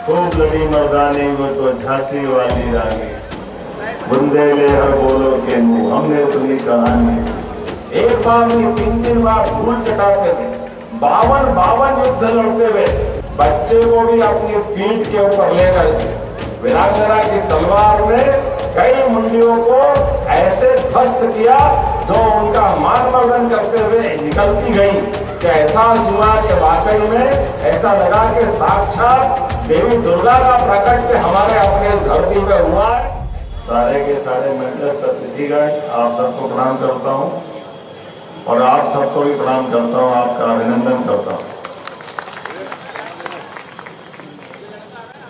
खूब लड़ी मर्दानी वो तो झांसी वाली रानी, बुंदेले हर बोलो के मुंह, हमने सुनी कहानी। एक बार नहीं 3-3 बार धूल चटाते थे, 52 युद्ध लड़ते हुए बच्चे को भी अपनी पीठ के ऊपर लेकर वीरांगना की तलवार ने कई मुंडियों को ऐसे ध्वस्त किया जो उनका मान मर्दन करते हुए निकलती गई कि एहसास हुआ कि वाकई में ऐसा लगा कि साक्षात देवी दुर्गा का प्रकट हमारे अपने धरती पे हुआ है। सारे के सारे मंडल अतिथिगण आप सबको प्रणाम करता हूं और आप सबको भी प्रणाम करता हूं, आपका अभिनंदन करता हूं।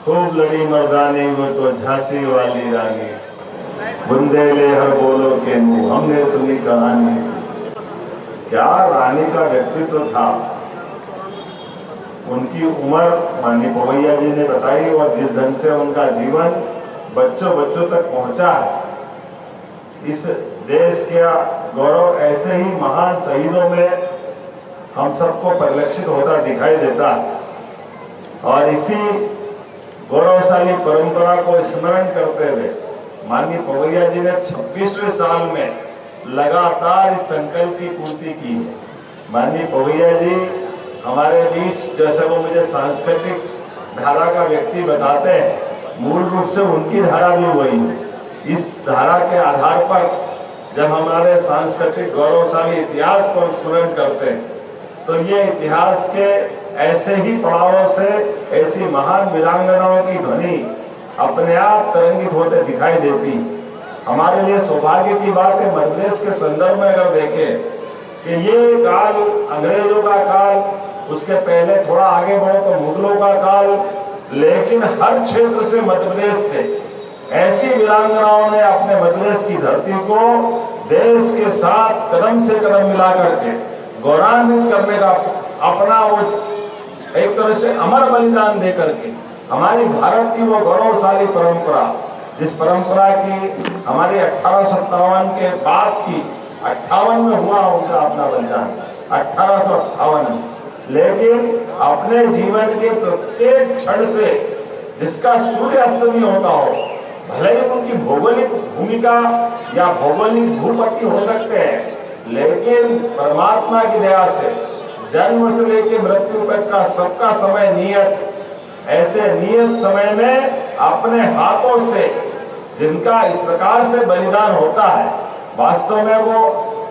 खूब लड़ी मर्दानी वो तो झांसी वाली रानी, बुंदेले हर बोलो के मुंह, हमने सुनी कहानी। क्या रानी का व्यक्तित्व था, उनकी उम्र माननीय पवैया जी ने बताई और जिस ढंग से उनका जीवन बच्चों बच्चों तक पहुंचा है, इस देश का गौरव ऐसे ही महान शहीदों में हम सबको परिलक्षित होता दिखाई देता है। और इसी गौरवशाली परंपरा को स्मरण करते हुए माननीय पवैया जी ने 26वें साल में लगातार इस संकल्प की पूर्ति की है। माननीय पवैया जी हमारे बीच, जैसे वो मुझे सांस्कृतिक धारा का व्यक्ति बताते हैं, मूल रूप से उनकी धारा भी वही है। इस धारा के आधार पर जब हमारे सांस्कृतिक गौरवशाली इतिहास को स्मरण करते हैं तो ये इतिहास के ऐसे ही पड़ावों से ऐसी महान वीरांगनाओं की ध्वनि अपने आप तरंगित होते दिखाई देती। हमारे लिए सौभाग्य की बात है, मध्यप्रदेश के संदर्भ में अगर देखें कि ये काल अंग्रेजों का काल, उसके पहले थोड़ा आगे बढ़ो तो मुगलों का काल, लेकिन हर क्षेत्र से मध्यप्रदेश से ऐसी वीरांगनाओं ने अपने मध्यप्रदेश की धरती को देश के साथ कदम से कदम मिला करके गौरवान्वित करने का अपना वो एक तरह से अमर बलिदान दे करके हमारी भारत की वो गौरवशाली परंपरा, जिस परंपरा की हमारी 1857 के बाद की 58 में हुआ उनका अपना बलिदान 1858 में, लेकिन अपने जीवन के प्रत्येक क्षण से जिसका सूर्यास्त नहीं होता हो, भले ही उनकी भौगोलिक भूमिका या भौगोलिक भूपति हो सकते हैं, लेकिन परमात्मा की दया से जन्म से लेकर मृत्यु तक का सबका समय नियत, ऐसे नियत समय में अपने हाथों से जिनका इस प्रकार से बलिदान होता है, वास्तव में वो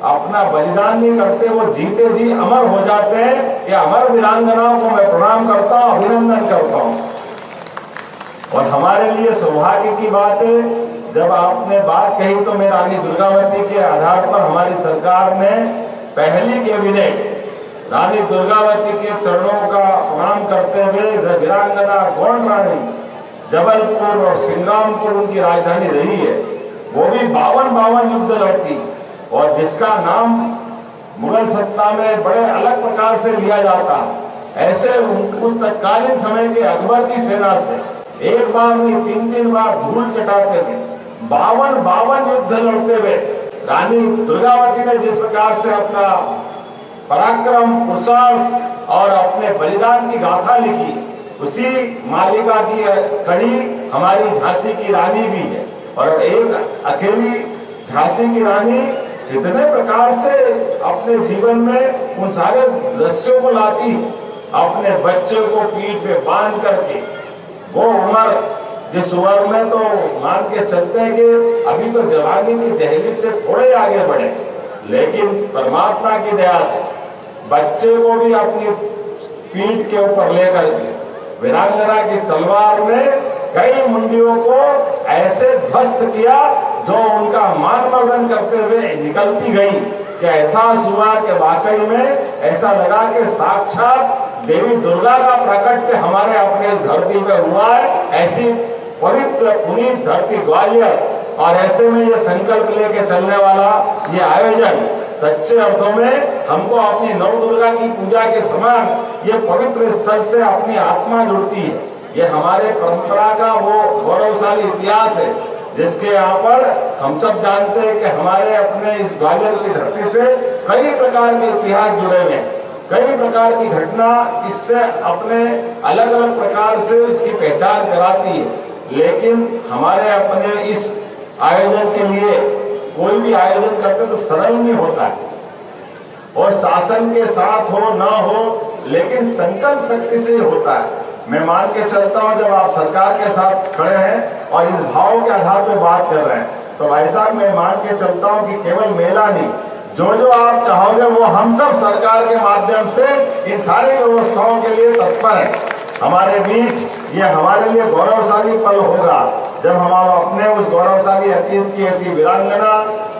अपना बलिदान नहीं करते, वो जीते जी अमर हो जाते हैं। ये अमर वीरांगनाओं को मैं प्रणाम करता हूं, अभिनंदन करता हूं। और हमारे लिए सौभाग्य की बात है, जब आपने बात कही तो मैं रानी दुर्गावती के आधार पर हमारी सरकार ने पहली कैबिनेट रानी दुर्गावती के चरणों का प्रणाम करते हुए वीरांगना गौंड रानी जबलपुर और सिंगामपुर उनकी राजधानी रही है, वो भी 52 युद्ध लड़ती और जिसका नाम मुगल सत्ता में बड़े अलग प्रकार से लिया जाता। ऐसे उस तत्कालीन समय के अकबर की सेना से एक बार नहीं 3-3 बार धूल चटाते थे, 52 युद्ध लड़ते हुए रानी दुर्गावती ने जिस प्रकार से अपना पराक्रम, पुरुषार्थ और अपने बलिदान की गाथा लिखी, उसी मालिका की कड़ी हमारी झांसी की रानी भी है। और एक अकेली झांसी की रानी कितने प्रकार से अपने जीवन में उन सारे दृश्यों को लाती, अपने बच्चे को पीठ पे बांध करके। वो उम्र, जिस उम्र में तो मान के चलते हैं कि अभी तो जवानी की दहलीज से थोड़े आगे बढ़े, लेकिन परमात्मा की दया से बच्चे को भी अपनी पीठ के ऊपर लेकर के वीरांगना की तलवार ने कई मुंडियों को ऐसे ध्वस्त किया जो उनका मान मर्दन करते हुए निकलती गई कि एहसास हुआ कि वाकई में ऐसा लगा कि साक्षात देवी दुर्गा का प्रकट हमारे अपने इस धरती पे हुआ है। ऐसी पवित्र पुनीत धरती ग्वालियर, और ऐसे में ये संकल्प लेके चलने वाला ये आयोजन सच्चे अर्थों में हमको अपनी नव दुर्गा की पूजा के समान ये पवित्र स्थल से अपनी आत्मा जुड़ती है। ये हमारे परंपरा का वो गौरवशाली इतिहास है जिसके यहाँ पर हम सब जानते हैं कि हमारे अपने इस ग्वालियर की धरती से कई प्रकार के इतिहास जुड़े हुए हैं। कई प्रकार की घटना इससे अपने अलग अलग प्रकार से इसकी पहचान कराती है, लेकिन हमारे अपने इस आयोजन के लिए कोई भी आयोजन करते तो सरल नहीं होता है, और शासन के साथ हो ना हो लेकिन संकल्प शक्ति से ही होता है। मैं मान के चलता हूं, जब आप सरकार के साथ खड़े हैं और इस भाव के आधार पर बात कर रहे हैं, तो भाई साहब मैं मान के चलता हूं कि केवल मेला नहीं, जो जो आप चाहोगे वो हम सब सरकार के माध्यम से इन सारी व्यवस्थाओं के लिए तत्पर है। हमारे बीच ये हमारे लिए गौरवशाली पल होगा जब हम अपने उस गौरवशाली अतीत की ऐसी वीरांगना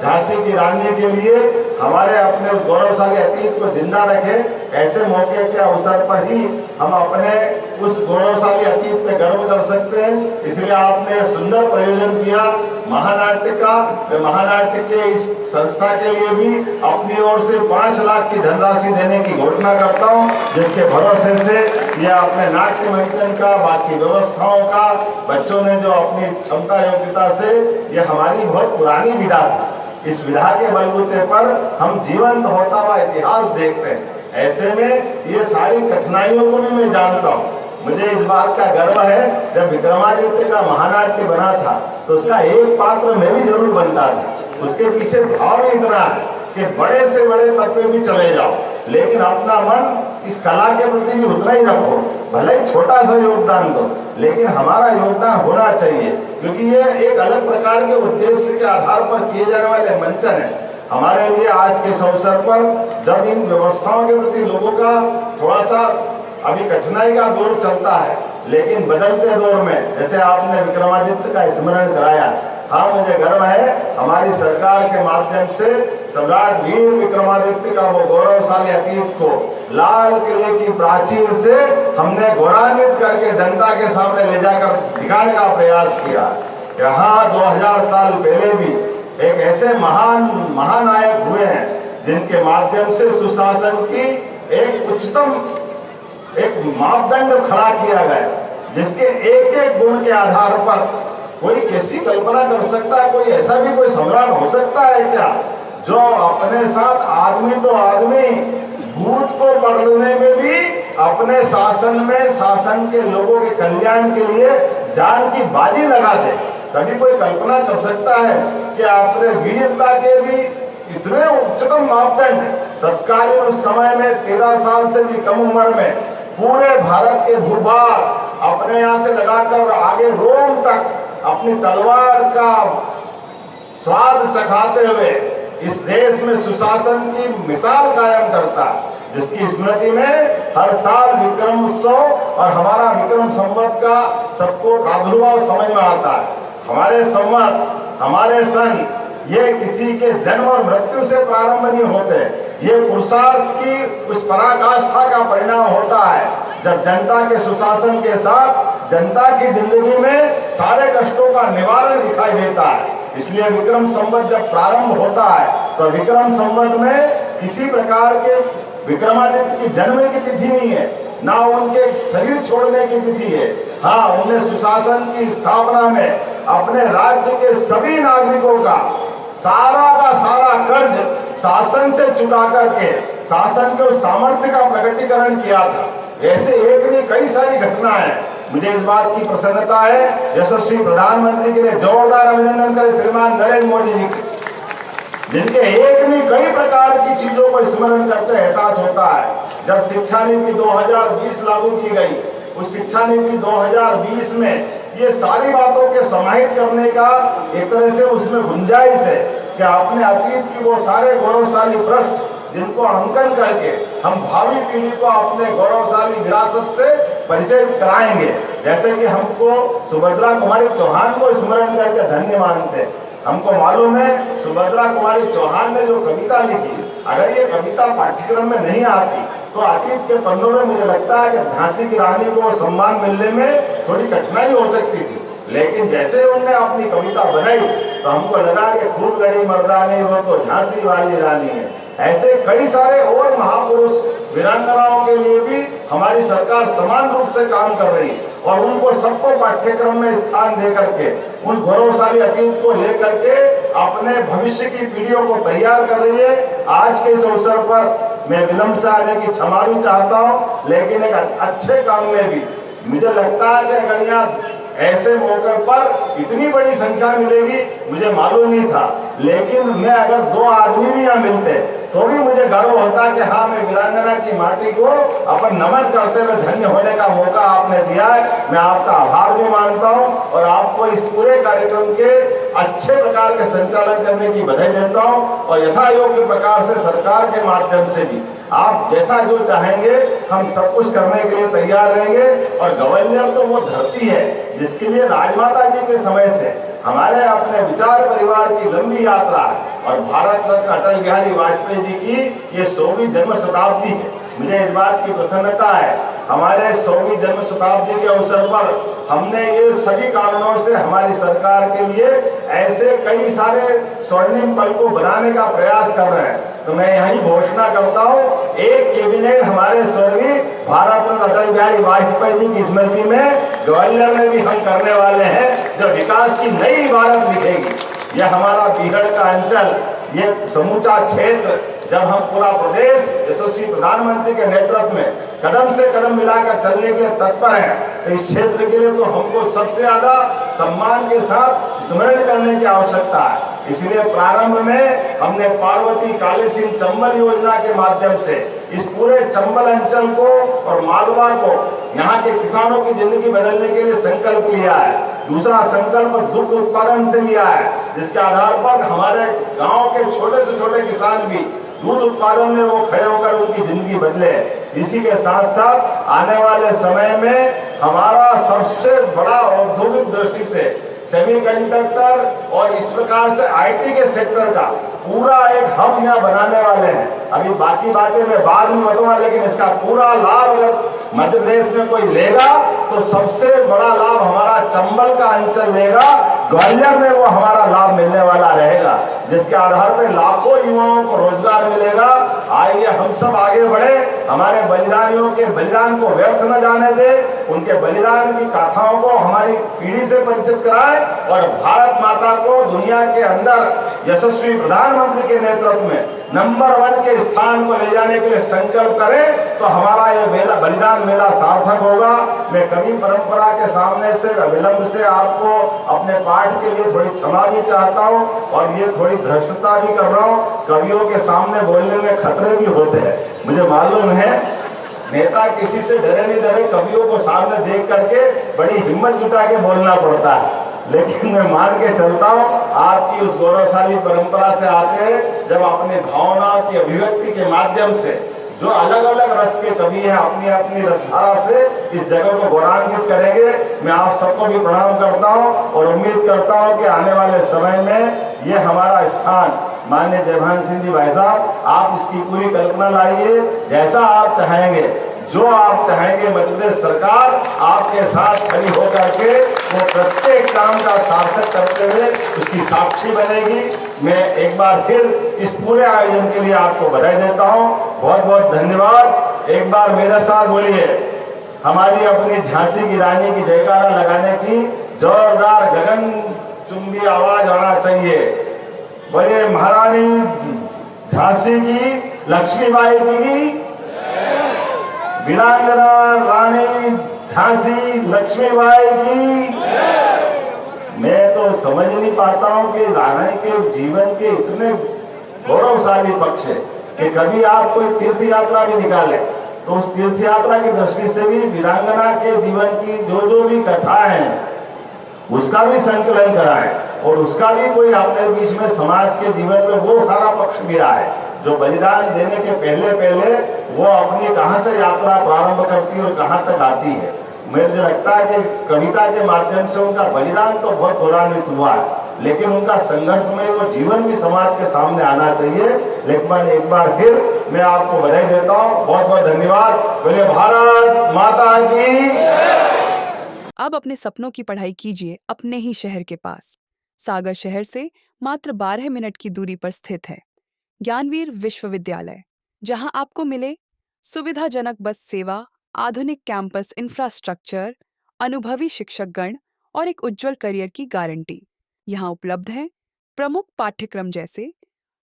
झांसी की रानी के लिए हमारे अपने उस गौरवशाली अतीत को जिंदा रखें। ऐसे मौके के अवसर पर ही हम अपने उस गौरवशाली अतीत पे गर्व कर सकते हैं। इसलिए आपने सुंदर प्रयोजन किया महानाट्य का। मैं महानाट्य के इस संस्था के लिए भी अपनी ओर से 5 लाख की धनराशि देने की घोषणा करता हूं, जिसके भरोसे से यह अपने नाट्य मंचन का, बाकी व्यवस्थाओं का बच्चों ने जो अपनी क्षमता योग्यता से, यह हमारी बहुत पुरानी विधा थी। इस विधा के बलबूते पर हम जीवंत होता हुआ इतिहास देखते हैं। ऐसे में ये सारी कठिनाइयों को भी मैं जानता हूं। मुझे इस बात का गर्व है, जब विक्रमादित्य का महानाट्य बना था तो उसका एक पात्र मैं भी जरूर बनता था। उसके पीछे भाव इतना है कि बड़े से बड़े पद पे भी चले जाओ, लेकिन अपना मन इस कला के प्रति भी उतना ही रखो, भले ही छोटा सा योगदान दो, लेकिन हमारा योगदान होना चाहिए, क्योंकि ये एक अलग प्रकार के उद्देश्य के आधार पर किए जाने वाले मंचन है। हमारे लिए आज के इस अवसर पर जब इन व्यवस्थाओं के प्रति लोगों का थोड़ा सा अभी कठिनाई का दौर चलता है, लेकिन बदलते दौर में जैसे आपने विक्रमादित्य का स्मरण कराया, हाँ मुझे गर्व है हमारी सरकार के माध्यम से सम्राट वीर विक्रमादित्य का वो गौरवशाली अतीत को लाल किले की प्राचीर से हमने गौरवान्वित करके जनता के सामने ले जाकर दिखाने का प्रयास किया। यहाँ 2000 साल पहले भी एक ऐसे महानायक हुए हैं जिनके माध्यम से सुशासन की एक उच्चतम एक मापदंड खड़ा किया गया, जिसके एक एक गुण के आधार पर कोई कैसी कल्पना कर सकता है, कोई ऐसा भी कोई सम्राट हो सकता है क्या जो अपने साथ आदमी तो आदमी भूत को पकड़ने में भी अपने शासन में शासन के लोगों के कल्याण के लिए जान की बाजी लगा दे। कभी कोई कल्पना कर सकता है कि अपने वीरता के भी इतने उच्चतम मापदंड तत्कालीन उस समय में 13 साल से भी कम उम्र में पूरे भारत के भूभाग अपने यहां से लगाकर आगे रोम तक अपनी तलवार का स्वाद चखाते हुए इस देश में सुशासन की मिसाल कायम करता, जिसकी स्मृति में हर साल विक्रम उत्सव और हमारा विक्रम संवत का सबको प्रादुर्भाव समझ में आता है। हमारे संवत, हमारे सन, ये किसी के जन्म और मृत्यु से प्रारंभ नहीं होते, ये पुरुषार्थ की उस पराकाष्ठा का परिणाम होता है जब जनता के सुशासन के साथ जनता की जिंदगी में सारे कष्टों का निवारण दिखाई देता है। इसलिए विक्रम संवत जब प्रारंभ होता है तो विक्रम संवत में किसी प्रकार के विक्रमादित्य की जन्म की तिथि नहीं है, ना उनके शरीर छोड़ने की तिथि है। हाँ, उन्हें सुशासन की स्थापना में अपने राज्य के सभी नागरिकों का सारा कर्ज शासन से चुका करके शासन के उस सामर्थ्य का प्रकटीकरण किया था। ऐसे एक नहीं कई सारी घटनाएं। मुझे इस बात की प्रसन्नता है, यशस्वी प्रधानमंत्री के लिए जोरदार अभिनंदन करें श्रीमान नरेंद्र मोदी जी, जिनके एक नहीं कई प्रकार की चीजों को स्मरण करते एहसास होता है। जब शिक्षा नीति 2020 लागू की गई, उस शिक्षा नीति 2020 में ये सारी बातों के समाहित करने का एक तरह से उसमें गुंजाइश है कि अपने अतीत की वो सारे गौरवशाली पृष्ठ जिनको अंकन करके हम भावी पीढ़ी को अपने गौरवशाली विरासत से परिचय कराएंगे। जैसे कि हमको सुभद्रा कुमारी चौहान को स्मरण करके धन्य मानते हैं। हमको मालूम है सुभद्रा कुमारी चौहान ने जो कविता लिखी, अगर ये कविता पाठ्यक्रम में नहीं आती तो अतीत के पन्नों में मुझे लगता है कि झांसी की रानी को सम्मान मिलने में थोड़ी कठिनाई हो सकती थी। लेकिन जैसे उन्होंने अपनी कविता बनाई तो हमको लगा कि खूब लड़ी मर्दानी वो तो झांसी वाली रानी है। ऐसे कई सारे और महापुरुष वीरांगनाओं के लिए भी हमारी सरकार समान रूप से काम कर रही है और उनको सबको पाठ्यक्रम में स्थान दे करके उन गौरवशाली अतीत को लेकर के अपने भविष्य की पीढ़ियों को तैयार कर रही है। आज के इस अवसर पर मैं विलंब से आने की क्षमा भी चाहता हूं, लेकिन एक अच्छे काम में भी मुझे लगता है कि अगर यहाँ ऐसे मौके पर इतनी बड़ी संख्या मिलेगी मुझे मालूम नहीं था, लेकिन मैं अगर 2 आदमी भी यहाँ मिलते तो भी मुझे गर्व होता कि हाँ, मैं वीरांगना की माटी को अपन नमन करते हुए धन्य होने का मौका आपने दिया है। मैं आपका आभार भी मानता हूं और आपको इस पूरे कार्यक्रम के अच्छे प्रकार के संचालन करने की बधाई देता हूं और यथा योग्य प्रकार से सरकार के माध्यम से भी आप जैसा जो चाहेंगे हम सब कुछ करने के लिए तैयार रहेंगे। और ग्वालियर तो वो धरती है जिसके लिए राजमाता जी के समय से हमारे अपने विचार परिवार की लंबी यात्रा है और भारत रत्न अटल बिहारी वाजपेयी जी की ये 100वीं जन्म शताब्दी है। मुझे इस बात की प्रसन्नता है, हमारे 100वीं जन्म शताब्दी के अवसर पर हमने ये सभी कारणों से हमारी सरकार के लिए ऐसे कई सारे स्वर्णिम पल को बनाने का प्रयास कर रहे हैं। तो मैं यही घोषणा करता हूं, एक कैबिनेट हमारे स्वर्गीय भारत रत्न अटल बिहारी वाजपेयी जी की स्मृति में ग्वालियर में भी हम करने वाले हैं, जो विकास की नई इबारत लिखेगी। यह हमारा बीहड़ का अंचल, ये समूचा क्षेत्र, जब हम पूरा प्रदेश यशस्वी प्रधानमंत्री के नेतृत्व में कदम से कदम मिलाकर चलने के लिए तत्पर है, तो इस क्षेत्र के लिए तो हमको सबसे ज्यादा सम्मान के साथ स्मरण करने की आवश्यकता है। इसलिए प्रारंभ में हमने पार्वती कालीसिंह चंबल योजना के माध्यम से इस पूरे चंबल अंचल को और मालवा को, यहाँ के किसानों की जिंदगी बदलने के लिए संकल्प लिया है। दूसरा संकल्प दुग्ध उत्पादन से लिया है, जिसके आधार पर हमारे गांव के छोटे से छोटे किसान भी दूध उत्पादन में वो खड़े होकर उनकी जिंदगी बदले। इसी के साथ साथ आने वाले समय में हमारा सबसे बड़ा औद्योगिक दृष्टि से सेमीकंडक्टर और इस प्रकार से आईटी के सेक्टर का पूरा एक हब यहाँ बनाने वाले हैं। अभी बाकी बातें मैं बाद में बताऊंगा, लेकिन इसका पूरा लाभ अगर मध्य प्रदेश में कोई लेगा तो सबसे बड़ा लाभ हमारा चंबल का अंचल लेगा। ग्वालियर में वो हमारा लाभ मिलने वाला रहेगा, जिसके आधार पर लाखों युवाओं को रोजगार मिलेगा। आइए हम सब आगे बढ़े, हमारे बलिदानियों के बलिदान को व्यर्थ न जाने दे, उनके बलिदान की गाथाओं को हमारी पीढ़ी से परिचित कराए और भारत माता को दुनिया के अंदर यशस्वी प्रधानमंत्री के नेतृत्व में नंबर 1 के स्थान को ले जाने के लिए संकल्प करें, तो हमारा ये मेला बलिदान मेला सार्थक होगा। मैं कवि परंपरा के सामने से विलंब से आपको अपने पाठ के लिए थोड़ी क्षमा भी चाहता हूं और ये थोड़ी धृष्टता भी कर रहा हूं। कवियों के सामने बोलने में खतरे भी होते हैं, मुझे मालूम है। नेता किसी से डरे नहीं डरे, कवियों को सामने देख करके बड़ी हिम्मत जुटा के बोलना पड़ता है, लेकिन मैं मान के चलता हूं आपकी उस गौरवशाली परंपरा से आते हैं, जब अपने भावनाओं की अभिव्यक्ति के माध्यम से जो अलग अलग रस के कवि हैं अपनी अपनी रसधारा से इस जगह को गौरवान्वित करेंगे। मैं आप सबको भी प्रणाम करता हूं और उम्मीद करता हूं कि आने वाले समय में ये हमारा स्थान, माननीय जयभान सिंह जी भाई साहब, आप इसकी पूरी कल्पना लाइए, जैसा आप चाहेंगे, जो आप चाहेंगे, मध्य प्रदेश सरकार आपके साथ खड़ी होकर के वो प्रत्येक काम का सार्थक करते हुए उसकी साक्षी बनेगी। मैं एक बार फिर इस पूरे आयोजन के लिए आपको बधाई देता हूं, बहुत बहुत धन्यवाद। एक बार मेरे साथ बोलिए, हमारी अपनी झांसी की रानी की जयकारा लगाने की जोरदार गगनचुंबी आवाज आना चाहिए। बोलिए महारानी झांसी की लक्ष्मीबाई की, वीरांगना रानी झांसी लक्ष्मीबाई की। मैं तो समझ नहीं पाता हूं कि रानी के जीवन के इतने गौरवशाली पक्ष है कि कभी आप कोई तीर्थ यात्रा भी निकाले तो उस तीर्थ यात्रा की दृष्टि से भी वीरांगना के जीवन की जो भी कथाएं हैं उसका भी संकलन कराएं और उसका भी कोई अपने बीच में समाज के जीवन में वो सारा पक्ष भी आए जो बलिदान देने के पहले पहले वो अपनी कहां से यात्रा प्रारंभ करती है और कहां तक आती है। मुझे लगता है कि कविता के माध्यम से उनका बलिदान तो बहुत गौरवान्वित हुआ है, लेकिन उनका संघर्षमय वो जीवन भी समाज के सामने आना चाहिए। लेकिन एक बार फिर मैं आपको बधाई देता हूं, बहुत बहुत धन्यवाद। बोले भारत माता की। अब अपने सपनों की पढ़ाई कीजिए अपने ही शहर के पास। सागर शहर से मात्र 12 मिनट की दूरी पर स्थित है ज्ञानवीर विश्वविद्यालय, जहां आपको मिले सुविधाजनक बस सेवा, आधुनिक कैंपस इंफ्रास्ट्रक्चर, अनुभवी शिक्षकगण और एक उज्जवल करियर की गारंटी। यहां उपलब्ध हैं प्रमुख पाठ्यक्रम जैसे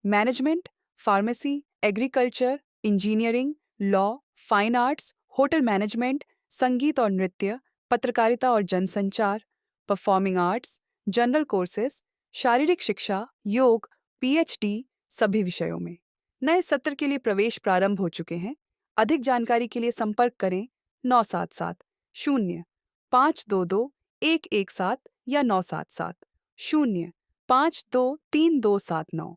management, pharmacy, agriculture, engineering, law, fine arts, hotel management, संगीत और नृत्य, पत्रकारिता और जनसंचार, परफॉर्मिंग आर्ट्स, जनरल कोर्सेज, शारीरिक शिक्षा, योग, पीएचडी, सभी विषयों में। नए सत्र के लिए प्रवेश प्रारंभ हो चुके हैं। अधिक जानकारी के लिए संपर्क करें 977 0 522 117 या 977 0 523 279।